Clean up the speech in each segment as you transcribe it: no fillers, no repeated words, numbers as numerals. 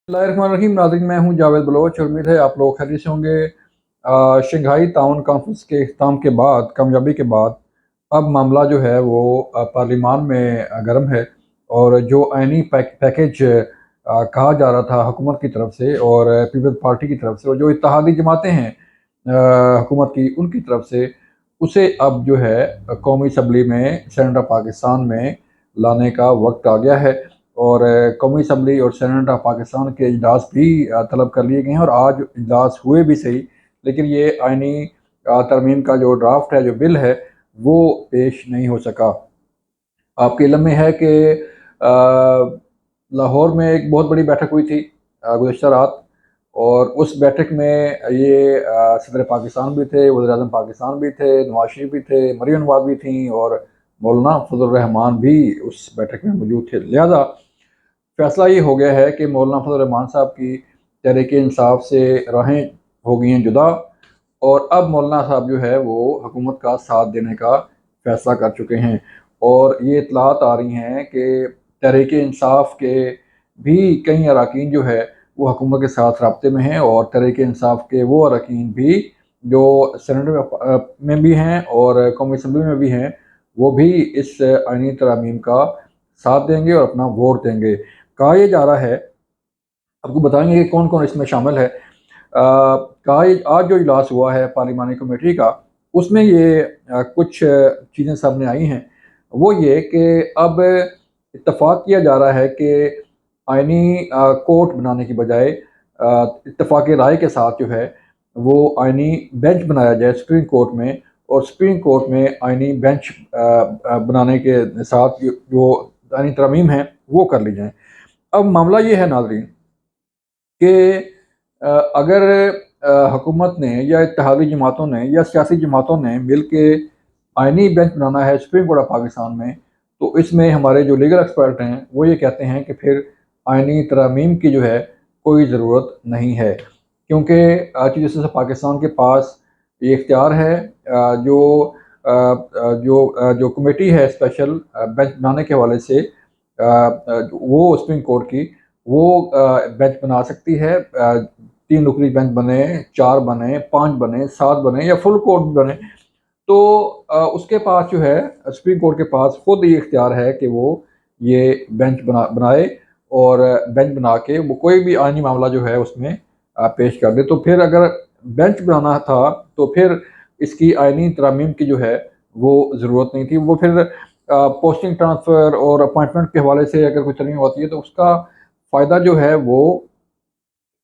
बिस्मिल्लाहिर्रहमानिर्रहीम। नाज़रीन, मैं हूं जावेद बलोच और उम्मीद है आप लोग खैरियत से होंगे। शंघाई ताउन कॉन्फ्रेंस के इख्तिताम के बाद, कामयाबी के बाद, अब मामला जो है वो पार्लिमान में गर्म है। और जो आइनी पैकेज कहा जा रहा था हुकूमत की तरफ से और पीपल्स पार्टी की तरफ से, और जो इत्तेहादी जमातें हैं हुकूमत की, उनकी तरफ से, उसे अब जो है कौमी असम्बली में, सेनेट ऑफ पाकिस्तान में लाने का वक्त आ गया है। और कौमी असम्बली और सेनेट ऑफ पाकिस्तान के इजलास भी तलब कर लिए गए हैं और आज इजलास हुए भी सही। लेकिन ये आइनी तरमीम का जो ड्राफ्ट है, जो बिल है, वो पेश नहीं हो सका। आपके इल्म में है कि लाहौर में एक बहुत बड़ी बैठक हुई थी गुज़श्ता रात। और उस बैठक में ये सदर पाकिस्तान भी थे, वज़ीर आज़म पाकिस्तान भी थे, नवाज शरीफ भी थे, मरियम नवाज भी थी और मौलाना फजल रहमान भी उस बैठक में मौजूद थे। लिहाजा फैसला ये हो गया है कि मौलाना फजल रहमान साहब की तहरीक इंसाफ से राहें हो गई हैं जुदा, और अब मौलाना साहब जो है वो हुकूमत का साथ देने का फैसला कर चुके हैं। और ये इतलात आ रही हैं कि तहरीक इंसाफ के भी कई अरकान जो है वो हुकूमत के साथ रब्ते में हैं, और तहरीक इंसाफ के वो अरकान भी जो सेनेट में भी हैं और कौमी असम्बली में भी हैं, वो भी इस आइनी तरमीम का साथ देंगे और अपना वोट देंगे। कहा यह जा रहा है, आपको बताएंगे कि कौन कौन इसमें शामिल है। कहा आज जो इजलास हुआ है पार्लिमानी कमेटी का, उसमें ये कुछ चीज़ें सामने आई हैं। वो ये कि अब इत्तफाक किया जा रहा है कि आइनी कोर्ट बनाने की बजाय इत्तफाक राय के साथ जो है वो आइनी बेंच बनाया जाए सुप्रीम कोर्ट में, और सुप्रीम कोर्ट में आइनी बेंच बनाने के साथ जो आइनी तरमीम है वो कर ली जाए। अब मामला ये है नाज़रीन कि अगर हुकूमत ने या इत्तेहादी जमातों ने या सियासी जमातों ने मिल के आइनी बेंच बनाना है सुप्रीम कोर्ट ऑफ पाकिस्तान में, तो इसमें हमारे जो लीगल एक्सपर्ट हैं वो ये कहते हैं कि फिर आइनी तरमीम की जो है कोई ज़रूरत नहीं है, क्योंकि चीफ जस्टिस पाकिस्तान के पास ये इख्तियार है। जो कमेटी है स्पेशल बेंच बनाने के हवाले से, वो सुप्रीम कोर्ट की, वो बेंच बना सकती है। 3 रुकनी बेंच बने, 4 बने, 5 बने, 7 बने या फुल कोर्ट बने, तो उसके पास जो है सुप्रीम कोर्ट के पास खुद ये इख्तियार है कि वो ये बेंच बनाए, और बेंच बना के वो कोई भी आइनी मामला जो है उसमें पेश कर दे। तो फिर अगर बेंच बनाना था तो फिर इसकी आइनी तरमीम की जो है वो ज़रूरत नहीं थी। वो फिर पोस्टिंग ट्रांसफ़र और अपॉइंटमेंट के हवाले से अगर कोई तरमीम होती है तो उसका फ़ायदा जो है वो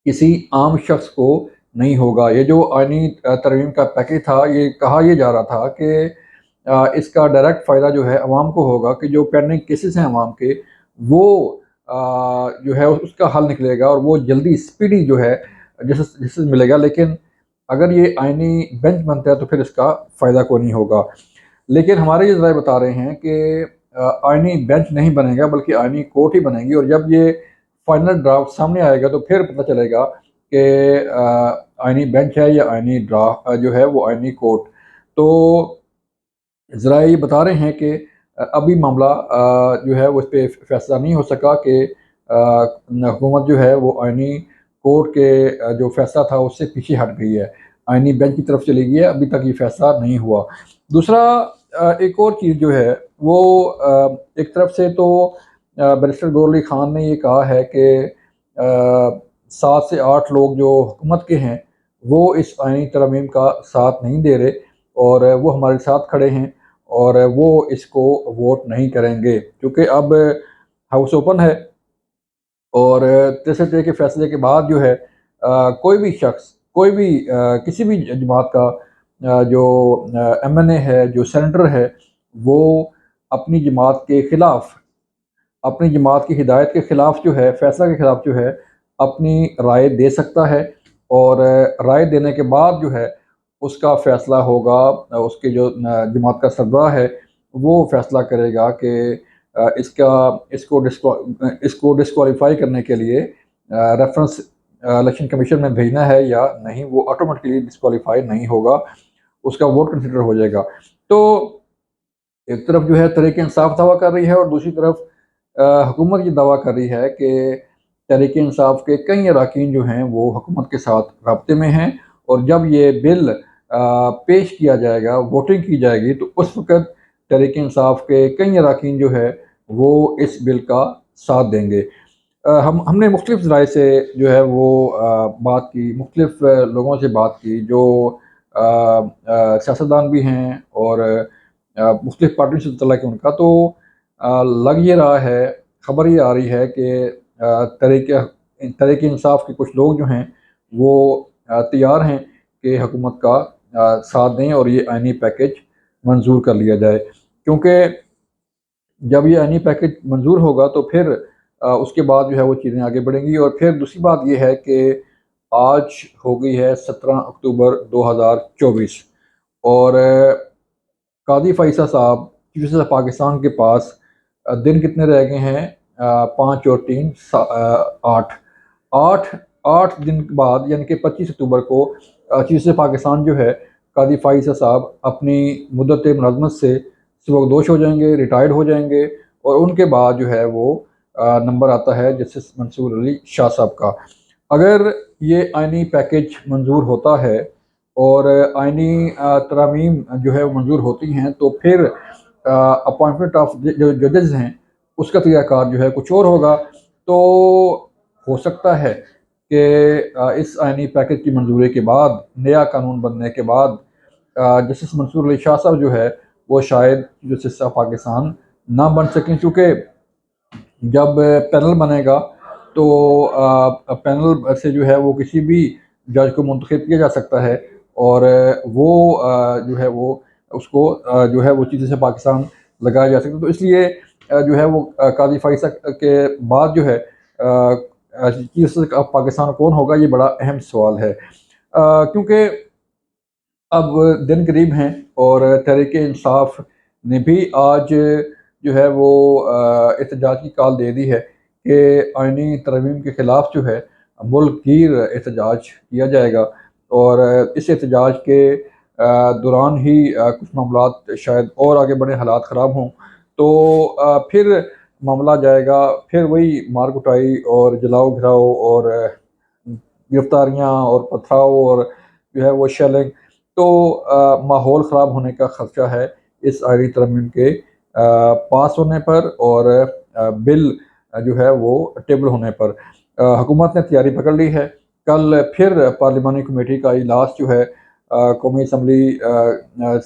किसी आम शख्स को नहीं होगा। ये जो आइनी तरमीम का पैकेज था, ये कहा यह जा रहा था कि इसका डायरेक्ट फ़ायदा जो है अवाम को होगा, कि जो पेंडिंग केसेस हैं अवाम के, वो जो है उसका हल निकलेगा और वो जल्दी स्पीडी जो है जस्टिस मिलेगा। लेकिन अगर ये आइनी बेंच बनता है तो फिर इसका फ़ायदा को नहीं होगा। लेकिन हमारे ये ज़राए बता रहे हैं कि आइनी बेंच नहीं बनेगा बल्कि आइनी कोर्ट ही बनेगी, और जब ये फाइनल ड्राफ्ट सामने आएगा तो फिर पता चलेगा कि आइनी बेंच है या आइनी ड्राफ्ट जो है वो आइनी कोर्ट। तो ज़रा ये बता रहे हैं कि अभी मामला जो है वो इस पर फैसला नहीं हो सका कि हुकूमत जो है वो आइनी कोर्ट के जो फैसला था उससे पीछे हट गई है, आइनी बेंच की तरफ चली गई है। अभी तक ये फैसला नहीं हुआ। दूसरा, एक और चीज़ जो है वो एक तरफ से तो बैरिस्टर गौर अली ख़ान ने ये कहा है कि 7 से 8 लोग जो हुकूमत के हैं वो इस आइनी तरमीम का साथ नहीं दे रहे, और वो हमारे साथ खड़े हैं और वो इसको वोट नहीं करेंगे, क्योंकि अब हाउस ओपन है। और तीसरे तरह के फैसले के बाद जो है कोई भी शख्स, कोई भी किसी भी जमात का जो एमएनए है, जो सेनेटर है, वो अपनी जमात के ख़िलाफ़, अपनी जमात की हिदायत के ख़िलाफ़ जो है, फ़ैसला के ख़िलाफ़ जो है, अपनी राय दे सकता है। और राय देने के बाद जो है उसका फ़ैसला होगा, उसके जो जमात का सरबराह है वो फ़ैसला करेगा कि इसको डिस्क्वालीफाई करने के लिए रेफरेंस इलेक्शन कमीशन में भेजना है या नहीं। वो ऑटोमेटिकली डिस्क्वालीफाई नहीं होगा, उसका वोट कंसिडर हो जाएगा। तो एक तरफ जो है तहरीक इंसाफ दावा कर रही है और दूसरी तरफ हुकूमत ये दावा कर रही है कि تحریک انصاف کے کئی اراکین جو ہیں وہ حکومت کے ساتھ رابطے میں ہیں، اور جب یہ بل پیش کیا جائے گا، ووٹنگ کی جائے گی، تو اس وقت تحریک انصاف کے کئی اراکین جو ہے وہ اس بل کا ساتھ دیں گے۔ ہم نے مختلف ذرائع سے جو ہے وہ بات کی، مختلف لوگوں سے بات کی جو سیاستدان بھی ہیں اور مختلف پارٹیوں سے تعلق ہے ان کا، تو لگ یہ رہا ہے، خبر یہ آ رہی ہے کہ تحریک انصاف کے کچھ لوگ جو ہیں وہ تیار ہیں کہ حکومت کا ساتھ دیں اور یہ آئینی پیکج منظور کر لیا جائے، کیونکہ جب یہ آئینی پیکج منظور ہوگا تو پھر اس کے بعد جو ہے وہ چیزیں آگے بڑھیں گی۔ اور پھر دوسری بات یہ ہے کہ آج ہو گئی ہے 17 اکتوبر 2024، اور قاضی فیصل صاحب چیف جسٹس آف پاکستان کے پاس دن کتنے رہ گئے ہیں؟ 5 اور 3 8 8 دن کے بعد، یعنی کہ 25 اکتوبر کو چیف جسٹس پاکستان جو ہے قاضی فیصل صاحب اپنی مدت ملازمت سے سبکدوش ہو جائیں گے، ریٹائرڈ ہو جائیں گے، اور ان کے بعد جو ہے وہ نمبر آتا ہے جسٹس منصور علی شاہ صاحب کا۔ اگر یہ آئینی پیکج منظور ہوتا ہے اور آئینی ترامیم جو ہے وہ منظور ہوتی ہیں، تو پھر اپوائنٹمنٹ آف جو ججز ہیں اس کا طریقہ کار جو ہے کچھ اور ہوگا۔ تو ہو سکتا ہے کہ اس آئینی پیکج کی منظوری کے بعد، نیا قانون بننے کے بعد، جسٹس منصور علی شاہ صاحب جو ہے وہ شاید جسٹس آف پاکستان نہ بن سکیں، کیونکہ جب پینل بنے گا تو پینل سے جو ہے وہ کسی بھی جج کو منتخب کیا جا سکتا ہے، اور وہ جو ہے وہ اس کو جو ہے وہ چیزیں سے پاکستان لگایا جا سکتا ہے۔ تو اس لیے جو ہے وہ قاضی فیصل کے بعد جو ہے چیف جسٹس آف پاکستان کون ہوگا، یہ بڑا اہم سوال ہے، کیونکہ اب دن قریب ہیں اور تحریک انصاف نے بھی آج جو ہے وہ احتجاج کی کال دے دی ہے کہ آئینی ترمیم کے خلاف جو ہے ملک گیر احتجاج کیا جائے گا، اور اس احتجاج کے دوران ہی کچھ معاملات شاید اور آگے بڑھیں، حالات خراب ہوں تو پھر معاملہ جائے گا، پھر وہی مار کٹائی اور جلاؤ گھراؤ اور گرفتاریاں اور پتھراؤ اور جو ہے وہ شیلنگ، تو ماحول خراب ہونے کا خدشہ ہے اس آئینی ترمیم کے پاس ہونے پر اور بل جو ہے وہ ٹیبل ہونے پر۔ حکومت نے تیاری پکڑ لی ہے، کل پھر پارلیمانی کمیٹی کا اجلاس جو ہے قومی اسمبلی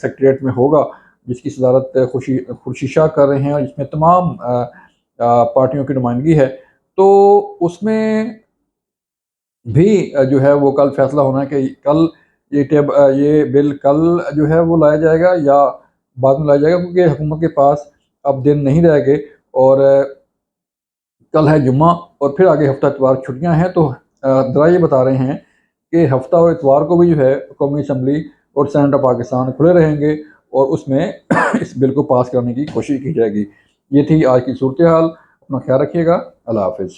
سیکریٹریٹ میں ہوگا، جس کی صدارت خورشید شاہ کر رہے ہیں، اور جس میں تمام پارٹیوں کی نمائندگی ہے، تو اس میں بھی جو ہے وہ کل فیصلہ ہونا ہے کہ کل یہ بل کل جو ہے وہ لایا جائے گا یا بعد میں لایا جائے گا، کیونکہ حکومت کے پاس اب دن نہیں رہ گئے، اور کل ہے جمعہ اور پھر آگے ہفتہ اتوار چھٹیاں ہیں، تو ذرا یہ بتا رہے ہیں کہ ہفتہ اور اتوار کو بھی جو ہے قومی اسمبلی اور سینیٹ آف پاکستان کھلے رہیں گے، اور اس میں اس بل کو پاس کرنے کی کوشش کی جائے گی۔ یہ تھی آج کی صورتحال، اپنا خیال رکھیے گا، اللہ حافظ۔